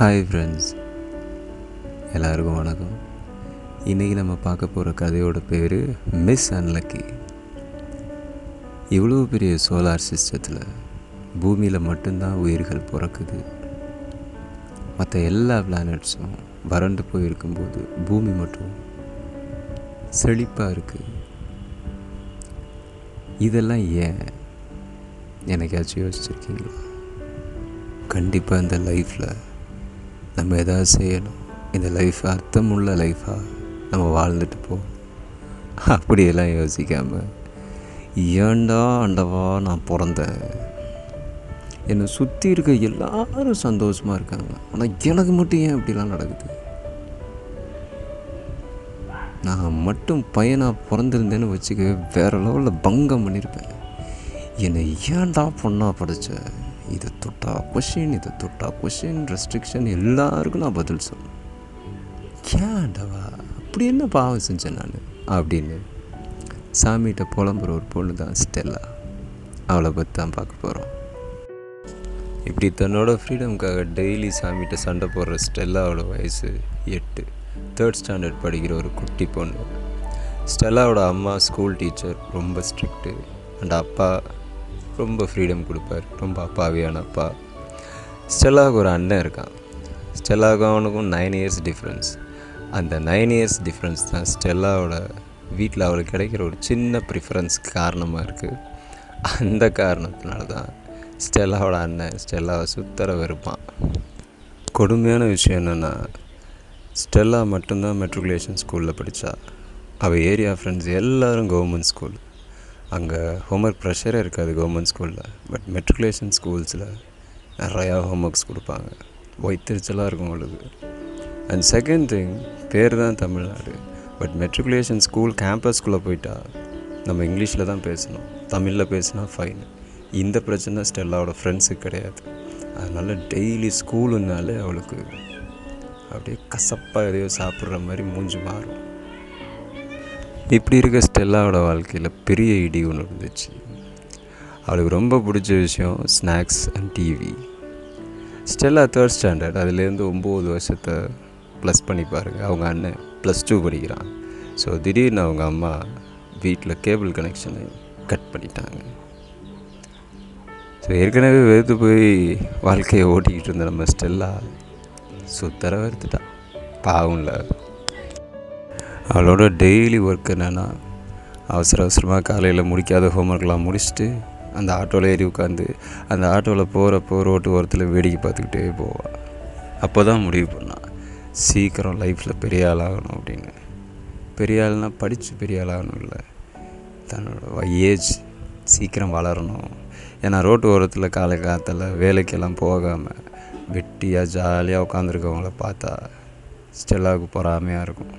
Hi friends, எல்லாருக்கும் வணக்கம். இன்றைக்கி நம்ம பார்க்க போகிற கதையோட பேர் மிஸ் அன்லக்கி. இவ்வளோ பெரிய சோலார் சிஸ்டத்தில் பூமியில் மட்டும்தான் உயிர்கள் பிறக்குது. மற்ற எல்லா பிளானட்ஸும் வறண்டு போயிருக்கும்போது பூமி மட்டும் செழிப்பாக இருக்குது. இதெல்லாம் ஏன் எனக்காச்சும் யோசிச்சிருக்கீங்களா? கண்டிப்பாக இந்த லைஃப்பில் நம்ம எதாவது செய்யணும். இந்த லைஃப் அர்த்தமுள்ள லைஃபாக நம்ம வாழ்ந்துட்டு போவோம். அப்படியெல்லாம் யோசிக்காமல் ஏண்டா ஆண்டவா நான் பிறந்தேன், என்னை சுற்றி இருக்க எல்லாரும் சந்தோஷமாக இருக்காங்க, ஆனால் எனக்கு மட்டும் ஏன் இப்படிலாம் நடக்குது, நான் மட்டும் பையனாக பிறந்திருந்தேன்னு வச்சுக்க வேறு லெவலில் பங்கம் பண்ணியிருப்பேன், என்னை ஏன்டா பொண்ணாக படித்த, இதை தொட்டா கொஷின், இதை தொட்டா கொஷின், ரெஸ்ட்ரிக்ஷன், எல்லாருக்கும் நான் பதில் சொல்லணும். ஏன்டவா அப்படி என்ன பாவம் செஞ்சேன் நான் அப்படின்னு சாமிகிட்ட புலம்புற ஒரு பொண்ணு தான் ஸ்டெல்லா. அவளை பற்றி தான் பார்க்க போகிறோம். இப்படி தன்னோட ஃப்ரீடமுக்காக டெய்லி சாமிகிட்ட சண்டை போடுற ஸ்டெல்லாவோட வயசு 8, 3rd ஸ்டாண்டர்ட் படிக்கிற ஒரு குட்டி பொண்ணு. ஸ்டெல்லாவோட அம்மா ஸ்கூல் டீச்சர், ரொம்ப ஸ்ட்ரிக்ட்டு. அண்ட் அப்பா ரொம்ப ஃப்ரீடம் கொடுப்பார், ரொம்ப அப்பாவியான அப்பா. ஸ்டெல்லாவுக்கு ஒரு அண்ணன் இருக்கான். ஸ்டெல்லாவுக்கும் அவனுக்கும் 9 இயர்ஸ் டிஃப்ரென்ஸ். அந்த 9 இயர்ஸ் டிஃப்ரென்ஸ் தான் ஸ்டெல்லாவோட வீட்டில் அவளுக்கு கிடைக்கிற ஒரு சின்ன ப்ரிஃபரன்ஸ் காரணமாக இருக்குது. அந்த காரணத்தினால தான் ஸ்டெல்லாவோட அண்ணன் ஸ்டெல்லாவை சுத்தர இருப்பான். கொடுமையான விஷயம் என்னென்னா, ஸ்டெல்லா மட்டும்தான் மெட்ரிகுலேஷன் ஸ்கூலில் படித்தா. அவள் ஏரியா ஃப்ரெண்ட்ஸ் எல்லோரும் கவர்மெண்ட் ஸ்கூல். அங்கே ஹோம்ஒர்க் ப்ரெஷரே இருக்காது கவர்மெண்ட் ஸ்கூலில். பட் மெட்ரிகுலேஷன் ஸ்கூல்ஸில் நிறையா ஹோம்ஒர்க்ஸ் கொடுப்பாங்க, வைத்தறிச்சலாக இருக்கும் உங்களுக்கு. அண்ட் செகண்ட் திங், பேர் தான் தமிழ்நாடு, பட் மெட்ரிகுலேஷன் ஸ்கூல் கேம்பஸ்குள்ளே போயிட்டா நம்ம இங்கிலீஷில் தான் பேசணும், தமிழில் பேசினா ஃபைன். இந்த பிரச்சனை ஸ்டெல்லாவோட ஃப்ரெண்ட்ஸுக்கு கிடையாது. அதனால் டெய்லி ஸ்கூலுன்னாலே அவளுக்கு அப்படியே கசப்பாக எதையோ சாப்பிட்ற மாதிரி மூஞ்சி மாறும். இப்படி இருக்க ஸ்டெல்லாவோட வாழ்க்கையில் பெரிய இடி ஒன்று இருந்துச்சு. அவளுக்கு ரொம்ப பிடிச்ச விஷயம் snacks and TV. Stella 3rd standard, அதுலேருந்து 9 வருஷத்தை ப்ளஸ் பண்ணி பாருங்கள். அவங்க அண்ணன் +2 படிக்கிறான். ஸோ திடீர்னு அவங்க அம்மா வீட்டில் கேபிள் கனெக்ஷனை கட் பண்ணிட்டாங்க. ஸோ ஏற்கனவே வெறுத்து போய் வாழ்க்கையை ஓட்டிக்கிட்டு இருந்த நம்ம ஸ்டெல்லா சுத்தர வெறுத்துட்டா. பாவம்ல. அவளோட டெய்லி ஒர்க் என்னென்னா, அவசரமாக காலையில் முடிக்காத ஹோம்ஒர்க்லாம் முடிச்சுட்டு அந்த ஆட்டோவில் ஏறி உட்காந்து அந்த ஆட்டோவில் போகிறப்போ ரோட்டு ஓரத்தில் வேடிக்கை பார்த்துக்கிட்டே போவாள். அப்போ தான் முடிவு பண்ணான், சீக்கிரம் லைஃப்பில் பெரிய ஆள் ஆகணும் அப்படின்னு. பெரிய ஆள்னால் படித்து பெரிய ஆள் ஆகணும் இல்லை, தன்னோட ஏஜ் சீக்கிரம் வளரணும். ஏன்னா ரோட்டு ஓரத்தில் காலை காத்தில் வேலைக்கெல்லாம் போகாமல் வெட்டியாக ஜாலியாக உட்காந்துருக்கவங்கள பார்த்தா ஸ்டெல்லாவுக்கு பொறாமையாக இருக்கும்.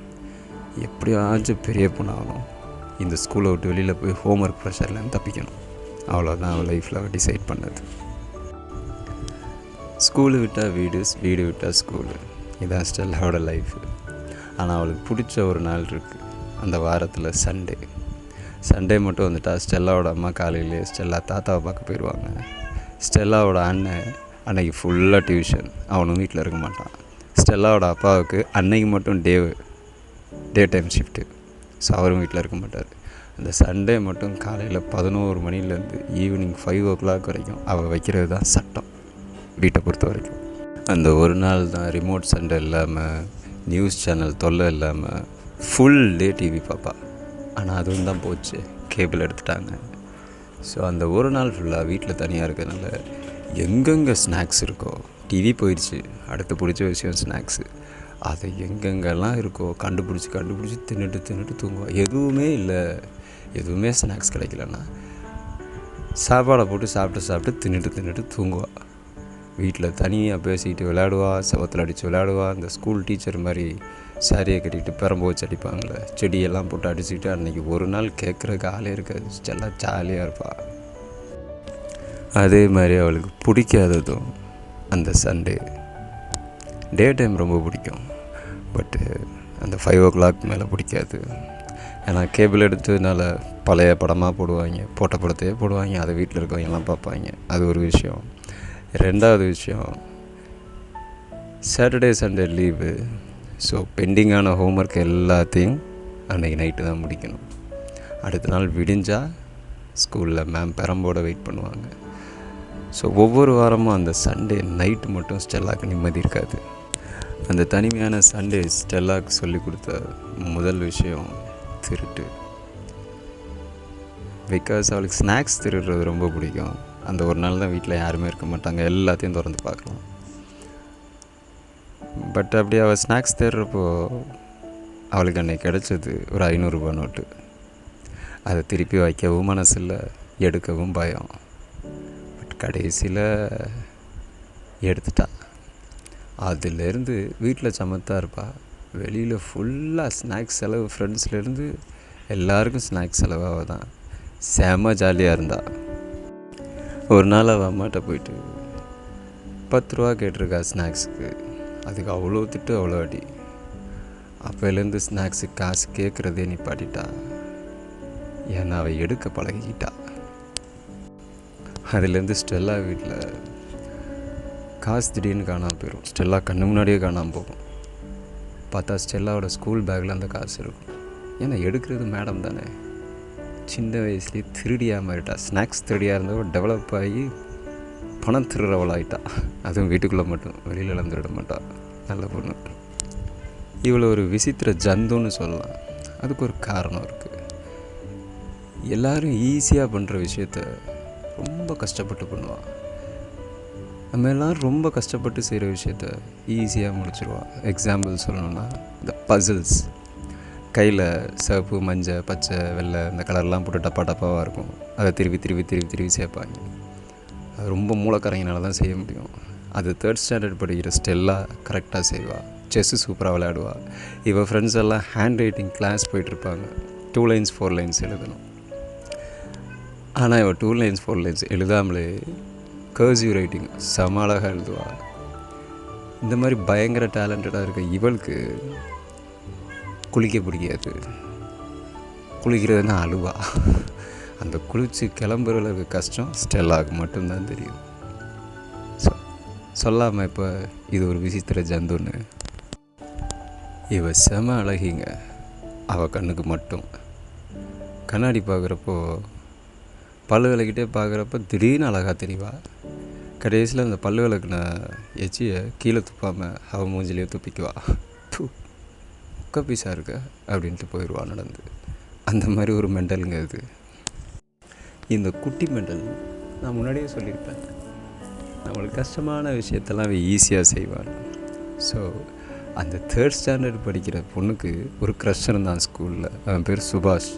எப்படியாச்சும் பெரிய பொண்ணாகணும், இந்த ஸ்கூலை விட்டு வெளியில் போய் ஹோம்ஒர்க் ப்ரெஷர்லேருந்து தப்பிக்கணும். அவ்வளோதான் அவள் லைஃப்பில் அவள் டிசைட் பண்ணது. ஸ்கூலு விட்டால் வீடு, வீடு விட்டால் ஸ்கூலு, இதுதான் ஸ்டெல்லாவோட லைஃபு. ஆனால் அவளுக்கு பிடிச்ச ஒரு நாள் இருக்குது, அந்த வாரத்தில் சண்டே மட்டும் வந்துட்டா ஸ்டெல்லாவோட அம்மா காலையிலே ஸ்டெல்லா தாத்தாவை பார்க்க போயிடுவாங்க. ஸ்டெல்லாவோட அண்ணன் அன்னைக்கு ஃபுல்லாக டியூஷன், அவனும் வீட்டில் இருக்க மாட்டான். ஸ்டெல்லாவோட அப்பாவுக்கு அன்னைக்கு மட்டும் டே டைம் ஷிஃப்ட்டு, ஸோ அவரும் வீட்டில் இருக்க மாட்டார். அந்த சண்டே மட்டும் காலையில் 11 மணிலேருந்து ஈவினிங் 5 o'clock வரைக்கும் அவள் வைக்கிறது தான் சட்டம் வீட்டை பொறுத்த வரைக்கும். அந்த ஒரு நாள் தான் ரிமோட் சண்டை இல்லாமல், நியூஸ் சேனல் தொல்லை இல்லாமல் ஃபுல் டே டிவி பார்ப்பா. ஆனால் அதுவும் தான் போச்சு, கேபிள் எடுத்துட்டாங்க. ஸோ அந்த ஒரு நாள் ஃபுல்லாக வீட்டில் தனியாக இருக்கிறதுனால எங்கெங்கே ஸ்நாக்ஸ் இருக்கோ, டிவி போயிடுச்சு, அடுத்து பிடிச்ச விஷயம் ஸ்நாக்ஸு, அதை எங்கெங்கெல்லாம் இருக்கோ கண்டுபிடிச்சி தின்னுட்டு தூங்குவாள். எதுவுமே ஸ்நாக்ஸ் கிடைக்கலன்னா சாப்பாடை போட்டு சாப்பிட்டு தின்னுட்டு தூங்குவாள். வீட்டில் தனியாக பேசிக்கிட்டு விளையாடுவா, செவத்தில் அடித்து விளையாடுவா. அந்த ஸ்கூல் டீச்சர் மாதிரி சாரியை கட்டிக்கிட்டு பெரம்பு வச்சு அடிப்பாங்களே, செடியெல்லாம் போட்டு அடிச்சுக்கிட்டு அன்றைக்கி ஒரு நாள் கேட்குறக்கு ஆளே இருக்காது, எல்லாம் ஜாலியாக இருப்பாள். அதே மாதிரி அவளுக்கு பிடிக்காததும் அந்த சண்டே. டே டைம் ரொம்ப பிடிக்கும், பட்டு அந்த 5 o'clock மேலே பிடிக்காது. ஏன்னா கேபிள் எடுத்ததுனால பழைய படமாக போடுவாங்க, போட்ட படத்தையே போடுவாங்க, அதை வீட்டில் இருக்கவங்கெல்லாம் பார்ப்பாங்க. அது ஒரு விஷயம். ரெண்டாவது விஷயம், சாட்டர்டே சண்டே லீவு. ஸோ பெண்டிங்கான ஹோம்ஒர்க் எல்லாத்தையும் அன்றைக்கி நைட்டு தான் முடிக்கணும். அடுத்த நாள் விடிஞ்சால் ஸ்கூலில் மேம் பெரம்போடு வெயிட் பண்ணுவாங்க. ஸோ ஒவ்வொரு வாரமும் அந்த சண்டே நைட்டு மட்டும் ஸ்டெல்லாவுக்கு நிம்மதி இருக்காது. அந்த தனிமையான சண்டே ஸ்டெல்லாவுக்கு சொல்லி கொடுத்த முதல் விஷயம் திருட்டு. பிகாஸ் அவளுக்கு ஸ்நாக்ஸ் திருடுறது ரொம்ப பிடிக்கும். அந்த ஒரு நாள் தான் வீட்டில் யாருமே இருக்க மாட்டாங்க, எல்லாத்தையும் திறந்து பார்க்கலாம். பட் அப்படி அவள் ஸ்நாக்ஸ் தேடுறப்போ அவளுக்கு அன்றைக்கி கிடச்சது ஒரு 500 ரூபா நோட்டு. அதை திருப்பி வைக்கவும் மனசு இல்லை, எடுக்கவும் பயம். பட் கடைசியில் எடுத்துட்டா. அதுலேருந்து வீட்டில் சமத்தாக இருப்பாள், வெளியில் ஃபுல்லாக ஸ்நாக்ஸ் செலவு. ஃப்ரெண்ட்ஸ்லேருந்து எல்லாருக்கும் ஸ்நாக்ஸ் செலவாக தான் செம ஜாலியாக இருந்தா. ஒரு நாள் அவள் அம்மாட்ட போயிட்டு 10 ரூபா கேட்டிருக்கா ஸ்நாக்ஸுக்கு. அதுக்கு அவ்வளோ திட்டு, அவ்வளோ அடி. அப்போலேருந்து ஸ்நாக்ஸுக்கு காசு கேட்குறதே நிப்பாட்டிட்டா. ஏன்னா அவள் எடுக்க பழகிக்கிட்டா. அதுலேருந்து ஸ்டெல்லா வீட்டில் காசு திடீர்னு காணாமல் போயிடும். ஸ்டெல்லா கண்ணு முன்னாடியே காணாமல் போகும். பார்த்தா ஸ்டெல்லாவோட ஸ்கூல் பேக்கில் அந்த காசு இருக்கும். ஏன்னா எடுக்கிறது மேடம் தானே. சின்ன வயசுலேயே திருடியாக மாறிட்டா. ஸ்நாக்ஸ் திருடியாக இருந்தவள் டெவலப் ஆகி பணம் திருடுறவளாயிட்டா. அதுவும் வீட்டுக்குள்ளே மட்டும், வெளியிலலாம் திருட மாட்டாள். நல்ல பொண்ணு. இவ்வளோ ஒரு விசித்திர ஜந்துன்னு சொல்லலாம். அதுக்கு ஒரு காரணம் இருக்குது. எல்லோரும் ஈஸியாக பண்ணுற விஷயத்த ரொம்ப கஷ்டப்பட்டு பண்ணுவாள். நம்ம எல்லோரும் ரொம்ப கஷ்டப்பட்டு செய்கிற விஷயத்த ஈஸியாக முடிச்சிடுவாள். எக்ஸாம்பிள் சொல்லணுன்னா இந்த பசில்ஸ். கையில் சிவப்பு, மஞ்சள், பச்சை, வெள்ளை இந்த கலர்லாம் போட்டு டப்பா டப்பாவாக இருக்கும். அதை திருப்பி சேர்ப்பாங்க. அது ரொம்ப மூலக்கரையினால தான் செய்ய முடியும். அது 3rd ஸ்டாண்டர்ட் படிக்கிற ஸ்டெல்லா கரெக்டாக செய்வாள். செஸ்ஸு சூப்பராக விளையாடுவாள். இவள் ஃப்ரெண்ட்ஸ் எல்லாம் hand writing class போயிட்டுருப்பாங்க. 2 lines 4 lines எழுதணும். ஆனால் இவள் 2 lines 4 lines எழுதாமலே கர்சிவ் ரைட்டிங் செம அழகாக எழுதுவாள். இந்த மாதிரி பயங்கர டேலண்டடாக இருக்க இவளுக்கு குளிக்க பிடிக்காது. குளிக்கிறதுனா அழுவா. அந்த குளித்து கிளம்புற அளவுக்கு கஷ்டம் ஸ்டெல்லாவுக்கு மட்டும்தான் தெரியும். சொல்லாமல் இப்போ இது ஒரு விசித்திர ஜந்துன்னு. இவள் செம அழகிங்க. அவள் கண்ணுக்கு மட்டும். கண்ணாடி பார்க்குறப்போ பல்லு விளக்கிட்டே பார்க்குறப்ப திடீர்னு அழகாக தெரியவா. கடைசியில் அந்த பல்லு விளக்குன எச்சியை கீழே துப்பாமல் அவள் மூஞ்சிலேயே துப்பிக்குவா. பீஸாக இருக்க அப்படின்ட்டு போயிடுவா நடந்து. அந்த மாதிரி ஒரு மெண்டலுங்க இது. இந்த குட்டி மெண்டல் நான் முன்னாடியே சொல்லியிருப்பேன், நம்மளுக்கு கஷ்டமான விஷயத்தெல்லாம் ஈஸியாக செய்வாள். ஸோ அந்த 3rd ஸ்டாண்டர்ட் படிக்கிற பொண்ணுக்கு ஒரு க்ரஷ் இருந்தான் ஸ்கூலில். அவன் பேர் சுபாஷ்.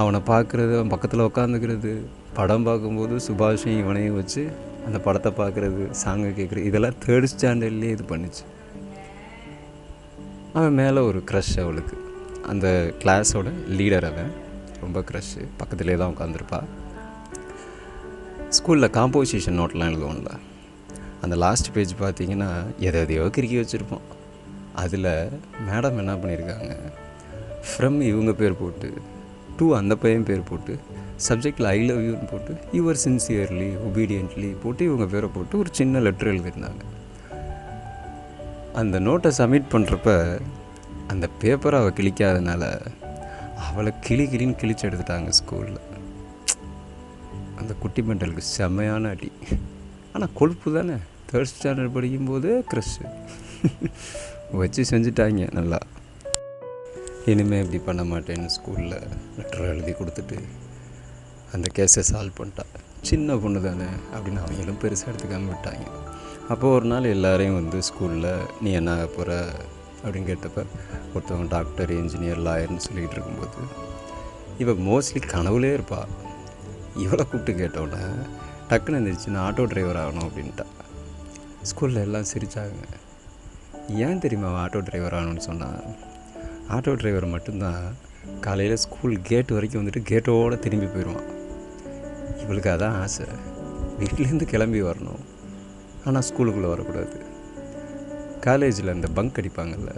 அவனை பார்க்குறது, அவன் பக்கத்தில் உட்காந்துக்கிறது, படம் பார்க்கும்போது சுபாஷையும் இவனையும் வச்சு அந்த படத்தை பார்க்குறது, சாங்கை கேட்குறது, இதெல்லாம் 3rd ஸ்டாண்டர்ட்லேயே இது பண்ணிச்சு. அவன் மேலே ஒரு க்ரஷ் அவளுக்கு. அந்த கிளாஸோட லீடர் அவன். ரொம்ப க்ரஷ்ஷு. பக்கத்துலேயே தான் உட்காந்துருப்பா. ஸ்கூலில் காம்போசிஷன் நோட்லாம் எழுதுவோம்ல, அந்த லாஸ்ட் பேஜ் பார்த்திங்கன்னா எதையோ கிறுக்கி வச்சுருப்போம். அதில் மேடம் என்ன பண்ணியிருக்காங்க, ஃப்ரம் இவங்க பேர் போட்டு, டு அந்த பையன் பேர் போட்டு, சப்ஜெக்டில் ஐ லவ் யூன்னு போட்டு, யுவர் சின்சியர்லி ஒபீடியன்ட்லி போட்டு இவங்க பேரை போட்டு ஒரு சின்ன லெட்டர் எழுதியிருந்தாங்க. அந்த நோட்டை சப்மிட் பண்ணுறப்ப அந்த பேப்பரை அவள் கிழிக்காதனால அவளை கிளின்னு கிழிச்சு எடுத்துட்டாங்க ஸ்கூலில். அந்த குட்டி மெண்டலுக்கு செம்மையான அடி. ஆனால் கொழுப்பு தானே, 3rd ஸ்டாண்டர்ட் படிக்கும்போது க்ரஷ்ஷு வச்சு செஞ்சுட்டாங்க நல்லா. இனிமேல் இப்படி பண்ண மாட்டேன்னு ஸ்கூலில் லெட்டர் எழுதி கொடுத்துட்டு அந்த கேஸை சால்வ் பண்ணிட்டா. சின்ன பொண்ணு தானே அப்படின்னு அவங்களும் பெருசாக எடுத்துக்காமல் விட்டாங்க. அப்போது ஒரு நாள் எல்லோரையும் வந்து ஸ்கூலில் நீ என்ன ஆக போகிற அப்படின்னு கேட்டப்போ ஒருத்தவங்க டாக்டர், இன்ஜினியர், லாயர்னு சொல்லிகிட்டு இருக்கும்போது இவள் மோஸ்ட்லி கனவுலே இருப்பாள். இவளை கூப்பிட்டு கேட்டோன்னே டக்குன்னு எழுந்திரிச்சு நான் ஆட்டோ டிரைவர் ஆகணும் அப்படின்ட்டா. ஸ்கூலில் எல்லாம் சிரித்தாங்க. ஏன் தெரியுமா அவன் ஆட்டோ டிரைவர் ஆகணும்னு சொன்னான்? ஆட்டோ டிரைவர் மட்டும்தான் காலையில் ஸ்கூல் கேட்டு வரைக்கும் வந்துட்டு கேட்டோடு திரும்பி போயிடுவான். இவளுக்கு அதான் ஆசை, வீட்டிலேருந்து கிளம்பி வரணும், ஆனால் ஸ்கூலுக்குள்ளே வரக்கூடாது. காலேஜில் அந்த பங்க் அடிப்பாங்கள்ல,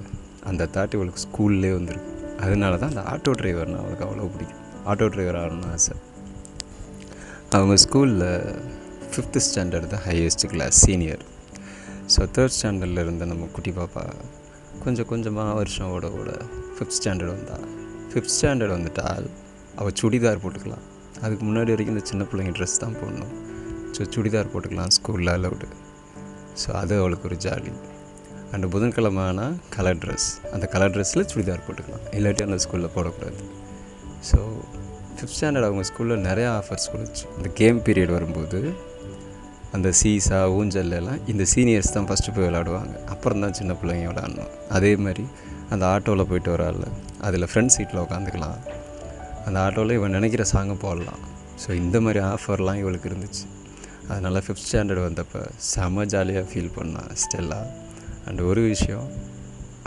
அந்த தாட் இவளுக்கு ஸ்கூல்லே வந்துருக்கு. அதனால தான் அந்த ஆட்டோ டிரைவர்னால் அவளுக்கு அவ்வளோ பிடிக்கும். ஆட்டோ டிரைவர் ஆகணும்னு ஆசை. அவங்க ஸ்கூலில் 5th ஸ்டாண்டர்ட் தான் highest class, senior. So 3rd ஸ்டாண்டர்டில் இருந்த நம்ம குட்டி பாப்பா கொஞ்சம் கொஞ்சமாக வருஷம் ஓட 5th ஸ்டாண்டர்ட் வந்தாள். 5th ஸ்டாண்டர்ட் வந்துட்டால் அவள் சுடிதார் போட்டுக்கலாம். அதுக்கு முன்னாடி வரைக்கும் இந்த சின்ன பிள்ளைங்க ட்ரெஸ் தான் போடணும். ஸோ சுடிதார் போட்டுக்கலாம், ஸ்கூலில் அலவுடு. ஸோ அது அவளுக்கு ஒரு ஜாலி. அண்டு புதன்கிழமை ஆனால் கலர் ட்ரெஸ், அந்த கலர் ட்ரெஸ்ஸில் சுடிதார் போட்டுக்கலாம், இல்லாட்டி அந்த ஸ்கூலில் போடக்கூடாது. ஸோ 5th ஸ்டாண்டர்ட் அவங்க ஸ்கூலில் நிறையா ஆஃபர்ஸ் கொடுத்துச்சு. இந்த கேம் பீரியட் வரும்போது அந்த சீசா ஊஞ்சல்லாம் இந்த சீனியர்ஸ் தான் ஃபஸ்ட்டு போய் விளையாடுவாங்க, அப்புறம் தான் சின்ன பிள்ளைங்க விளையாடணும். அதே மாதிரி அந்த ஆட்டோவில் போயிட்டு வரால, அதில் ஃப்ரண்ட் சீட்டில் உட்காந்துக்கலாம், அந்த ஆட்டோவில் இவன் நினைக்கிற சாங்கை போடலாம். ஸோ இந்த மாதிரி ஆஃபர்லாம் இவளுக்கு இருந்துச்சு. அதனால் 5th ஸ்டாண்டர்ட் வந்தப்போ செம ஜாலியாக ஃபீல் பண்ணான் ஸ்டெல்லா. அண்ட் ஒரு விஷயம்,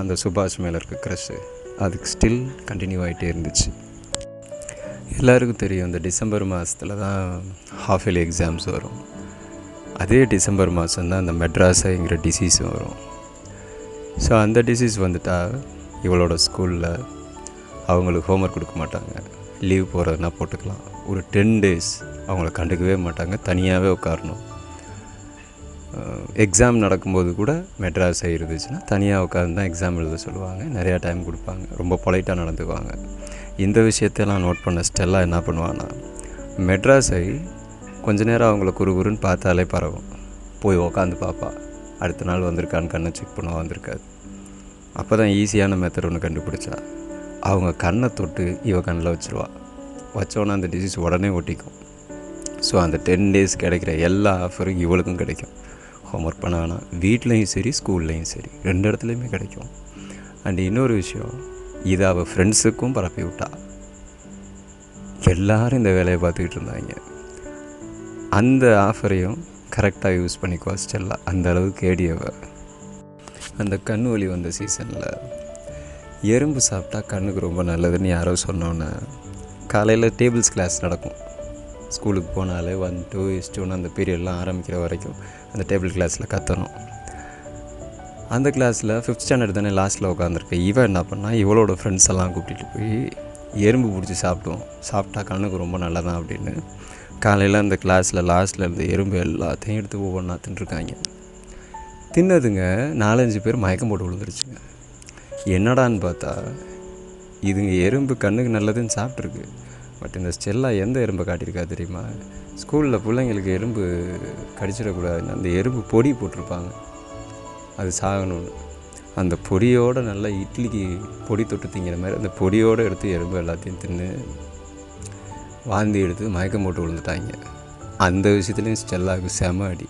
அந்த சுபாஷ் மேலே இருக்க க்ரஷ்ஷு அதுக்கு ஸ்டில் கண்டினியூ ஆகிட்டே இருந்துச்சு. எல்லாருக்கும் தெரியும், இந்த டிசம்பர் மாதத்தில் தான் ஹாஃப் இயர்லி எக்ஸாம்ஸ் வரும். அதே டிசம்பர் மாதம்தான் அந்த மெட்ராஸுங்கிற டிசீஸும் வரும். ஸோ அந்த டிசீஸ் வந்துட்டால் இவளோட ஸ்கூலில் அவங்களுக்கு ஹோம்ஒர்க் கொடுக்க மாட்டாங்க. லீவ் போகிறதுனா போட்டுக்கலாம். ஒரு 10 days அவங்கள கண்டுக்கவே மாட்டாங்க, தனியாகவே உட்காரணும். எக்ஸாம் நடக்கும்போது கூட மெட்ராஸை இருந்துச்சுன்னா தனியாக உட்காந்து தான் எக்ஸாம் எழுத சொல்லுவாங்க. நிறையா டைம் கொடுப்பாங்க, ரொம்ப பொலைட்டாக நடந்துக்குவாங்க. இந்த விஷயத்தெல்லாம் நோட் பண்ண ஸ்டெல்லா என்ன பண்ணுவான்னா, மெட்ராஸை கொஞ்ச நேரம் அவங்கள குறுகுறுன்னு பார்த்தாலே பரவும், போய் உக்காந்து பார்ப்பா. அடுத்த நாள் வந்திருக்கான்னு கண்ணை செக் பண்ணுவா, வந்திருக்காது. அப்போ தான் ஈஸியான மெத்தட் ஒன்று கண்டுபிடிச்சா. அவங்க கண்ணை தொட்டு இவ கண்ணில் வச்சுருவா. வச்சோன்னா அந்த டிசீஸ் உடனே ஒட்டிக்கும். ஸோ அந்த 10 days கிடைக்கிற எல்லா ஆஃபரும் இவளுக்கும் கிடைக்கும். ஹோம்ஒர்க் பண்ண வேணாம், வீட்லேயும் சரி ஸ்கூல்லேயும் சரி 2 இடத்துலையுமே கிடைக்கும். அண்ட் இன்னொரு விஷயம், இதை அவள் ஃப்ரெண்ட்ஸுக்கும் பரப்பி விட்டா. எல்லோரும் இந்த வேலையை பார்த்துக்கிட்டு இருந்தாங்க. அந்த ஆஃபரையும் கரெக்டாக யூஸ் பண்ணிக்குவா ஸ்டெல்லா. அந்த அளவுக்கு கேடியவ. அந்த கண் வலி வந்த சீசனில் எறும்பு சாப்பிட்டா கண்ணுக்கு ரொம்ப நல்லதுன்னு யாரோ சொன்னோன்னே, காலையில் டேபிள்ஸ் கிளாஸ் நடக்கும். ஸ்கூலுக்கு போனாலே 1, 2, 1 அந்த பீரியட்லாம் ஆரம்பிக்கிற வரைக்கும் அந்த டேபிள் கிளாஸில் கற்றணும். அந்த கிளாஸில் 5th ஸ்டாண்டர்ட் தானே லாஸ்ட்டில் உட்காந்துருக்கேன். இவன் என்ன பண்ணால், இவளோட ஃப்ரெண்ட்ஸ் எல்லாம் கூப்பிட்டு போய் எறும்பு பிடிச்சி சாப்பிட்டா கண்ணுக்கு ரொம்ப நல்லதான் அப்படின்னு காலையில் அந்த கிளாஸில் லாஸ்ட்டில் இருந்த எறும்பு எல்லாத்தையும் எடுத்து ஒவ்வொன்றா தின்னுருக்காங்க. தின்னதுங்க 4-5 பேர் மயக்கம் போட்டு விழுந்துருச்சுங்க. என்னடான்னு பார்த்தா, இதுங்க எறும்பு கண்ணுக்கு நல்லதுன்னு சாப்பிட்ருக்கு. பட் இந்த ஸ்டெல்லா எந்த எறும்பை காட்டியிருக்கா தெரியுமா? ஸ்கூலில் பிள்ளைங்களுக்கு எறும்பு கடிச்சிடக்கூடாதுன்னு அந்த எறும்பு பொடி போட்டிருப்பாங்க, அது சாகணும்னு. அந்த பொடியோடு நல்லா இட்லிக்கு பொடி தொட்டு திங்கிற மாதிரி அந்த பொடியோடு எடுத்து எறும்பு எல்லாத்தையும் தின்னு வாந்தி எடுத்து மயக்கம் போட்டு விழுந்துட்டாங்க. அந்த விஷயத்துலேயும் ஸ்டெல்லாவுக்கு செம அடி.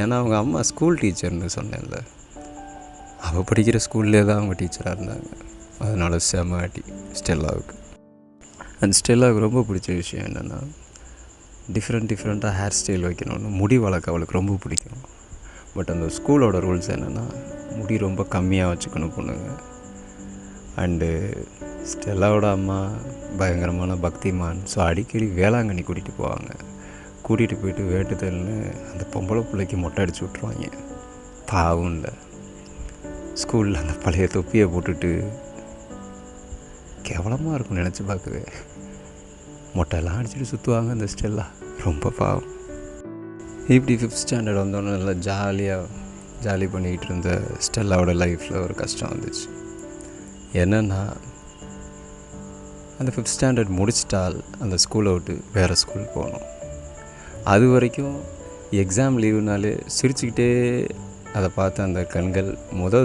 ஏன்னா அவங்க அம்மா ஸ்கூல் டீச்சர்னு சொன்னேன்ல, அவள் படிக்கிற ஸ்கூல்லே தான் அவங்க டீச்சராக இருந்தாங்க. அதனால் செம அடி ஸ்டெல்லாவுக்கு. அந்த ஸ்டெல்லாவுக்கு ரொம்ப பிடிச்ச விஷயம் என்னென்னா, டிஃப்ரெண்ட்டாக ஹேர் ஸ்டைல் வைக்கணும்னு முடி வளர்க்க அவளுக்கு ரொம்ப பிடிக்கும். பட் அந்த ஸ்கூலோட ரூல்ஸ் என்னென்னா, முடி ரொம்ப கம்மியாக வச்சுக்கணும் பொண்ணுங்க. அண்டு ஸ்டெல்லாவோட அம்மா பயங்கரமான பக்திமான். ஸோ அடிக்கடி வேளாங்கண்ணி கூட்டிகிட்டு போவாங்க. கூட்டிகிட்டு போயிட்டு வேட்டுதல்னு அந்த பொம்பளை பிள்ளைக்கு மொட்டை அடித்து விட்ருவாங்க. பாவம் இல்லை, ஸ்கூலில் அந்த பழைய தொப்பியை போட்டுட்டு கேவலமாக இருக்கும் நினச்சி பார்க்கவே. மொட்டையெல்லாம் அடிச்சுட்டு சுற்றுவாங்க அந்த ஸ்டெல்லா, ரொம்ப பாவம். இப்படி 5th ஸ்டாண்டர்ட் வந்தோன்னே நல்லா ஜாலி பண்ணிக்கிட்டு இருந்த ஸ்டெல்லாவோட லைஃப்பில் ஒரு கஷ்டம் வந்துச்சு. என்னென்னா, அந்த 5th ஸ்டாண்டர்ட் முடிச்சிட்டால் அந்த ஸ்கூலை விட்டு வேறு ஸ்கூல் போகணும். அது வரைக்கும் எக்ஸாம் லீவுனாலே சிரிச்சுக்கிட்டே அதை பார்த்து அந்த கண்கள்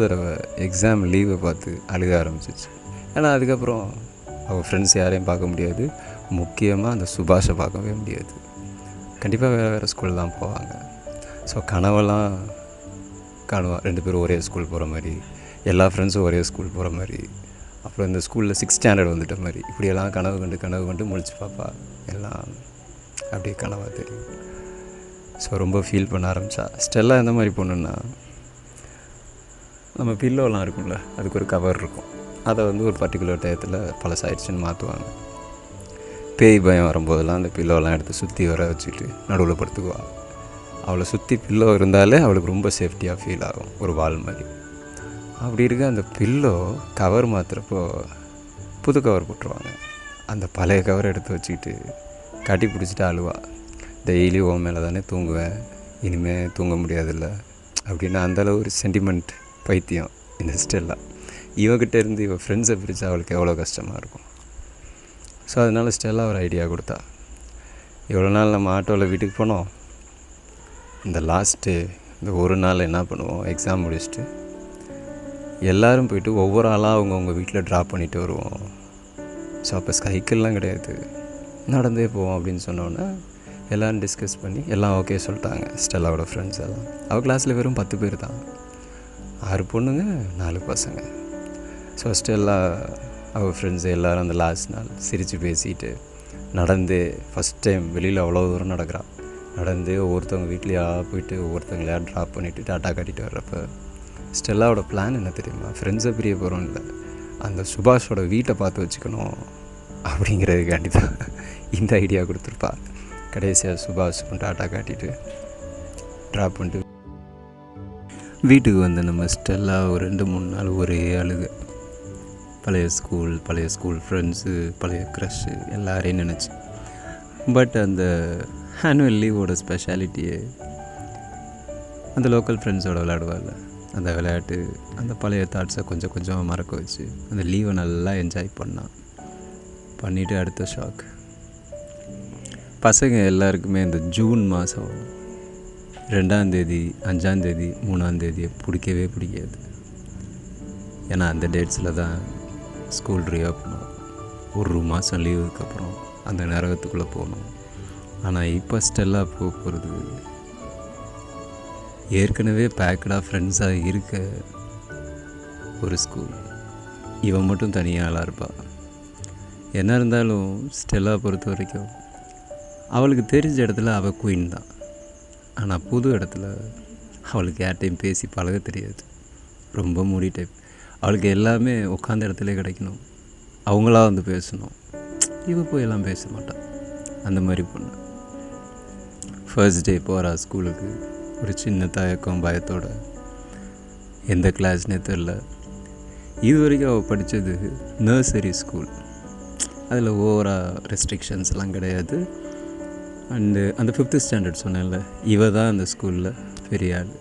தடவை எக்ஸாம் லீவை பார்த்து அழுக ஆரம்பிச்சிச்சு. ஏன்னா அதுக்கப்புறம் அவள் ஃப்ரெண்ட்ஸ் யாரையும் பார்க்க முடியாது, முக்கியமாக அந்த சுபாஷை பார்க்கவே முடியாது. கண்டிப்பாக வேறு ஸ்கூல் தான் போவாங்க. ஸோ கனவெல்லாம் காணுவான், 2 பேரும் ஒரே ஸ்கூல் போகிற மாதிரி, எல்லா ஃப்ரெண்ட்ஸும் ஒரே ஸ்கூல் போகிற மாதிரி. அப்புறம் இந்த ஸ்கூலில் 6th ஸ்டாண்டர்ட் வந்துட்ட மாதிரி இப்படியெல்லாம் கனவு கண்டு முழிச்சு பார்ப்பா. எல்லாம் அப்படியே கனவாக தெரியும். ஸோ ரொம்ப ஃபீல் பண்ண ஆரம்பித்தா. ஸ்டெல்லா எந்த மாதிரி பொண்ணுன்னா, நம்ம பில்லோலாம் இருக்கும்ல, அதுக்கு ஒரு கவர் இருக்கும். அதை ஒரு பர்டிகுலர் டயத்தில் பழசாயிடுச்சுன்னு மாற்றுவாங்க. பேய் பயம் வரும்போதெல்லாம் அந்த பில்லோலாம் எடுத்து சுற்றி வர வச்சுட்டு நடுவில் படுத்துக்குவாள். அவளை சுற்றி பில்லோ இருந்தாலே அவளுக்கு ரொம்ப சேஃப்டியாக ஃபீல் ஆகும், ஒரு வால் மாதிரி. அப்படி இருக்க அந்த பில்லோ கவர் மாற்றுறப்போ புது கவர் போட்டுருவாங்க. அந்த பழைய கவரை எடுத்து வச்சுக்கிட்டு கட்டி பிடிச்சிட்டு அழுவா. டெய்லி உன் மேலே தானே தூங்குவேன், இனிமேல் தூங்க முடியாதில்ல, அப்படின்னா அந்தளவு ஒரு சென்டிமெண்ட் பைத்தியம் இந்த ஸ்டெல்லா. இவகிட்ட இருந்து இவன் ஃப்ரெண்ட்ஸை பிரித்தா அவளுக்கு எவ்வளோ கஷ்டமாக இருக்கும். ஸோ அதனால் ஸ்டெல்லா ஒரு ஐடியா கொடுத்தா. இவ்வளோ நாள் நம்ம ஆட்டோவில் வீட்டுக்கு போனோம், இந்த லாஸ்ட்டு இந்த ஒரு நாள் என்ன பண்ணுவோம், எக்ஸாம் முடிச்சுட்டு எல்லோரும் போய்ட்டு ஒவ்வொரு ஆளாக அவங்கவுங்க வீட்டில் ட்ராப் பண்ணிவிட்டு வருவோம். ஸோ அப்போ சைக்கிள்லாம் கிடையாது, நடந்தே போவோம் அப்படின்னு சொன்னோன்னே எல்லோரும் டிஸ்கஸ் பண்ணி எல்லாம் ஓகே சொல்லிட்டாங்க. ஸ்டெல்லாவோட ஃப்ரெண்ட்ஸ் எல்லாம். அவள் கிளாஸில் வெறும் 10 பேர் தான், 6 பொண்ணுங்க 4 பசங்க. ஸோ ஸ்டெல்லா அவள் ஃப்ரெண்ட்ஸு எல்லோரும் அந்த லாஸ்ட் நாள் சிரித்து பேசிட்டு நடந்து ஃபஸ்ட் டைம் வெளியில் அவ்வளோ தூரம் நடக்கிறான். நடந்து ஒவ்வொருத்தவங்க வீட்லேயா போயிட்டு ஒவ்வொருத்தவங்களையா ட்ராப் பண்ணிவிட்டு டாட்டா காட்டிட்டு வர்றப்போ ஸ்டெல்லாவோட பிளான் என்ன தெரியுமா, ஃப்ரெண்ட்ஸை பிரிய போகிறோம் இல்லை, அந்த சுபாஷோட வீட்டை பார்த்து வச்சுக்கணும் அப்படிங்கிறதுக்காண்டி தான் இந்த ஐடியா கொடுத்துருப்பா. கடைசியாக சுபாஷுக்கும் டாட்டா காட்டிட்டு ட்ராப் பண்ணிட்டு வீட்டுக்கு வந்து நம்ம ஸ்டெல்லா ஒரு 2-3 நாள் ஒரே அழுக. பழைய ஸ்கூல் ஃப்ரெண்ட்ஸு, பழைய க்ரஷ்ஷு எல்லாரையும் நினச்சி. பட் அந்த ஆனுவல் லீவோட ஸ்பெஷாலிட்டியே அந்த லோக்கல் ஃப்ரெண்ட்ஸோட விளையாடுவாள். அந்த விளையாட்டு, அந்த பழைய தாட்ஸை கொஞ்சம் கொஞ்சமாக மறக்க வச்சு அந்த லீவை நல்லா என்ஜாய் பண்ணிவிட்டு அடுத்த ஷாக். பசங்க எல்லாருக்குமே இந்த ஜூன் மாதம் 2ஆம் தேதி, 5ஆம் தேதி, 3ஆம் தேதியை பிடிக்காது. ஏன்னா அந்த டேட்ஸில் தான் ஸ்கூல் ரீஓப்பன். ஒரு மாதம் லீவுக்கு அப்புறம் அந்த நரகத்துக்குள்ளே போகணும். ஆனால் இப்போ ஸ்டெல்லா போகிறது ஏற்கனவே பேக்கடாக ஃப்ரெண்ட்ஸாக இருக்க ஒரு ஸ்கூல். இவன் மட்டும் தனியாக ஆளாக இருப்பாள். என்ன இருந்தாலும் ஸ்டெல்லா பொறுத்த வரைக்கும் அவளுக்கு தெரிஞ்ச இடத்துல அவள் குயின் தான். ஆனால் புது இடத்துல அவளுக்கு யார்ட்டையும் பேசி பழக தெரியாது. ரொம்ப மூடி டைப். அவளுக்கு எல்லாமே உட்காந்த இடத்துல கிடைக்கணும், அவங்களா வந்து பேசணும். இவ போய் எல்லாம் பேச மாட்டான். அந்த மாதிரி பொண்ணு. ஃபர்ஸ்ட் டே போகிறா ஸ்கூலுக்கு, ஒரு சின்ன தயக்கம் பயத்தோட. எந்த கிளாஸ்னே தெரில. இது வரைக்கும் அவள் படித்தது நர்சரி ஸ்கூல். அதில் ஓவராக ரெஸ்ட்ரிக்ஷன்ஸ்லாம் கிடையாது. அண்டு அந்த 5th ஸ்டாண்டர்ட் சொன்னேன்ல, இவ தான் அந்த ஸ்கூலில் பெரிய ஆள்.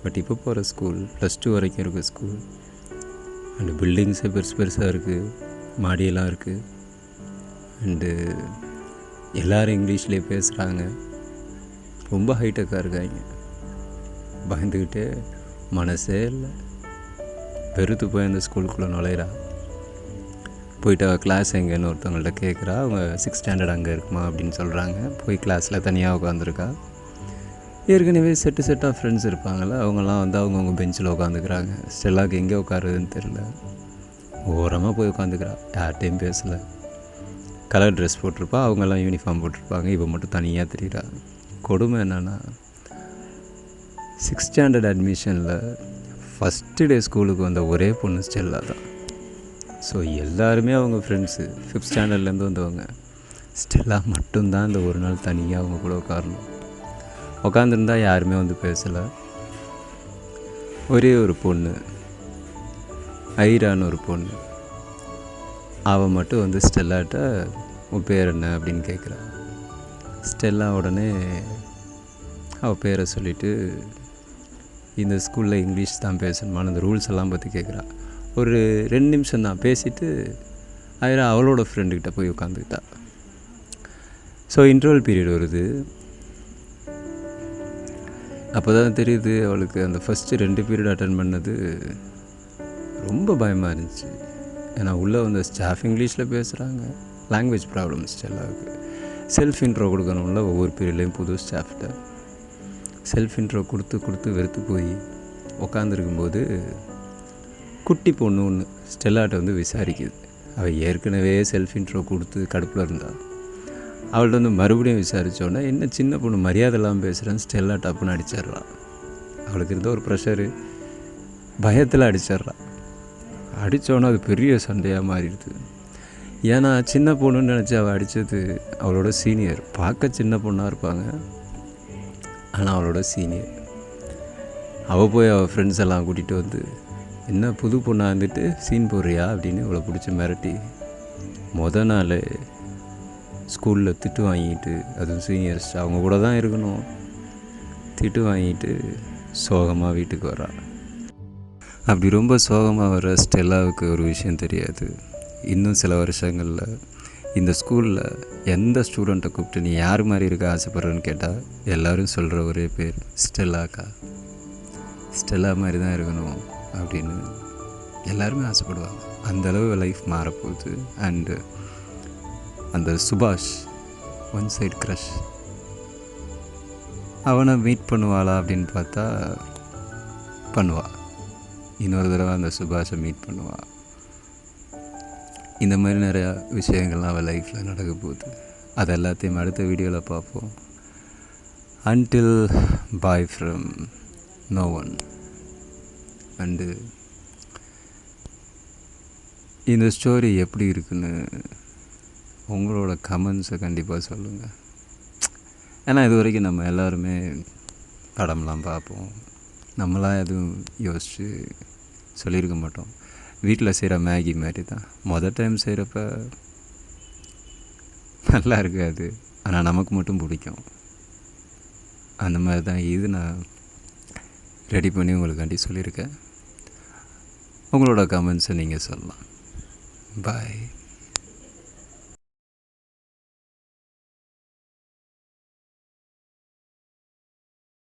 பட் இப்போ போகிற ஸ்கூல் +2 வரைக்கும் இருக்க ஸ்கூல். அண்டு பில்டிங்ஸே பெருசாக இருக்குது, மாடியெல்லாம் இருக்குது. அண்டு எல்லோரும் இங்கிலீஷ்லேயே பேசுகிறாங்க. ரொம்ப ஹைடெக்காக இருக்காங்க. பயந்துக்கிட்டே மனசே இல்லை, வெறுத்து போய் அந்த ஸ்கூலுக்குள்ளே நுழையிறா. போயிட்டு அவள் கிளாஸ் எங்கேன்னு ஒருத்தவங்கள்ட்ட கேட்குறா. அவங்க 6th ஸ்டாண்டர்ட் அங்கே இருக்குமா அப்படின்னு சொல்கிறாங்க. போய் கிளாஸில் தனியாக உட்காந்துருக்கா. ஏற்கனவே செட்டாக ஃப்ரெண்ட்ஸ் இருப்பாங்கள்ல, அவங்களாம் வந்து அவங்கவுங்க பெஞ்சில் உட்காந்துக்கிறாங்க. ஸ்டெல்லாவுக்கு எங்கே உட்காருதுன்னு தெரில. ஓரமாக போய் உட்காந்துக்கிறா, யார்கிட்டையும் பேசலை. கலர் ட்ரெஸ் போட்டிருப்பா, அவங்கெல்லாம் யூனிஃபார்ம் போட்டிருப்பாங்க. இப்போ மட்டும் தனியாக தெரியுறா. கொடுமை என்னென்னா, 6th ஸ்டாண்டர்ட் அட்மிஷனில் ஃபஸ்ட்டு டே ஸ்கூலுக்கு வந்த ஒரே பொண்ணு ஸ்டெல்லா தான். ஸோ எல்லாருமே அவங்க ஃப்ரெண்ட்ஸு, 5th ஸ்டாண்டர்ட்லேருந்து வந்தவங்க. ஸ்டெல்லா மட்டும்தான் இந்த ஒரு நாள் தனியாக அவங்க கூட உட்காந்துருந்தா யாருமே வந்து பேசலை. ஒரே ஒரு பொண்ணு, ஐரான்னு ஒரு பொண்ணு, அவள் மட்டும் வந்து ஸ்டெல்லாட்ட உன் பேர் என்ன அப்படின்னு கேட்குறா. ஸ்டெல்லா உடனே அவள் பேரை சொல்லிவிட்டு, இந்த ஸ்கூலில் இங்கிலீஷ் தான் பேசணுமான்னு அந்த ரூல்ஸ் எல்லாம் பற்றி கேட்குறா. ஒரு 2 நிமிஷம் தான் பேசிவிட்டு ஐரா அவளோட ஃப்ரெண்டுக்கிட்ட போய் உட்காந்துக்கிட்டா. ஸோ இன்டர்வல் பீரியட் வருது. அப்போ தான் தெரியுது அவளுக்கு அந்த ஃபஸ்ட்டு 2 பீரியட் அட்டன் பண்ணது ரொம்ப பயமாக இருந்துச்சு. ஏன்னா உள்ளே வந்து ஸ்டாஃப் இங்கிலீஷில் பேசுகிறாங்க. லாங்குவேஜ் ப்ராப்ளம்ஸ் எல்லாருக்கு. செல்ஃப் இன்ட்ரோ கொடுக்கணும்ல ஒவ்வொரு பீரியட்லேயும் புது ஸ்டாஃப்கிட்ட. செல்ஃப் இன்ட்ரோ கொடுத்து வெறுத்து போய் உட்காந்துருக்கும்போது குட்டி பொண்ணு ஒன்று ஸ்டெல்லாட்ட வந்து விசாரிக்குது. அவள் ஏற்கனவே செல்ஃப் இன்ட்ரோ கொடுத்து கடுப்பில் இருந்தாள். அவள்கிட்ட வந்து மறுபடியும் விசாரித்தோன்னே, என்ன சின்ன பொண்ணு மரியாதை இல்லாமல் பேசுகிறேன்னு ஸ்டெல்லா டப்புன்னு அடிச்சிட்றான். அவளுக்கு இருந்த ஒரு ப்ரெஷரு பயத்தில் அடிச்சிட்றான். அடித்தோன்னே அது பெரிய சண்டையாக மாறிடுது. ஏன்னா சின்ன பொண்ணுன்னு நினச்சி அவள் அடித்தது அவளோட சீனியர். பார்க்க சின்ன பொண்ணாக இருப்பாங்க, ஆனால் அவளோட சீனியர். அவள் போய் அவள் ஃப்ரெண்ட்ஸ் எல்லாம் கூட்டிகிட்டு வந்து, என்ன புது பொண்ணாக இருந்துட்டு சீன் போடுறியா அப்படின்னு அவளை பிடிச்சி மிரட்டி நாள் ஸ்கூலில் திட்டு வாங்கிட்டு, அதுவும் சீனியர்ஸ் அவங்க கூட தான் இருக்கணும், திட்டு வாங்கிட்டு சோகமாக வீட்டுக்கு வரா. அப்படி ரொம்ப சோகமாக வர ஸ்டெல்லாவுக்கு ஒரு விஷயம் தெரியாது. இன்னும் சில வருஷங்களில் இந்த ஸ்கூலில் எந்த ஸ்டூடெண்ட்டை கூப்பிட்டு நீ யார் மாதிரி இருக்க ஆசைப்பட்றன்னு கேட்டால் எல்லோரும் சொல்கிற ஒரே பேர் ஸ்டெல்லாக்கா. ஸ்டெல்லா மாதிரி தான் இருக்கணும் அப்படின்னு எல்லாருமே ஆசைப்படுவாங்க. அந்தளவு லைஃப் மாறப்போகுது. அண்டு அந்த சுபாஷ் ஒன் சைடு க்ரஷ், அவனை மீட் பண்ணுவாளா அப்படின்னு பார்த்தா பண்ணுவாள். இன்னொரு தடவை அந்த சுபாஷை மீட் பண்ணுவாள். இந்த மாதிரி நிறையா விஷயங்கள்லாம் அவள் லைஃப்பில் நடக்க போகுது. அது எல்லாத்தையும் அடுத்த வீடியோவில் பார்ப்போம். Until bye from no one. And இந்த ஸ்டோரி எப்படி இருக்குன்னு உங்களோட கமெண்ட்ஸை கண்டிப்பாக சொல்லுங்கள். ஏன்னா இது வரைக்கும் நம்ம எல்லாருமே படம்லாம் பார்ப்போம், நம்மளாம் எதுவும் யோசித்து சொல்லியிருக்க மாட்டோம். வீட்டில் செய்கிற மேகி மாதிரி தான். டைம் செய்கிறப்ப நல்லா இருக்காது, ஆனால் நமக்கு மட்டும் பிடிக்கும். அந்த மாதிரி தான் இது நான் ரெடி பண்ணி உங்களுக்காண்டி சொல்லியிருக்கேன். உங்களோட கமெண்ட்ஸை நீங்கள் சொல்லலாம். பாய்.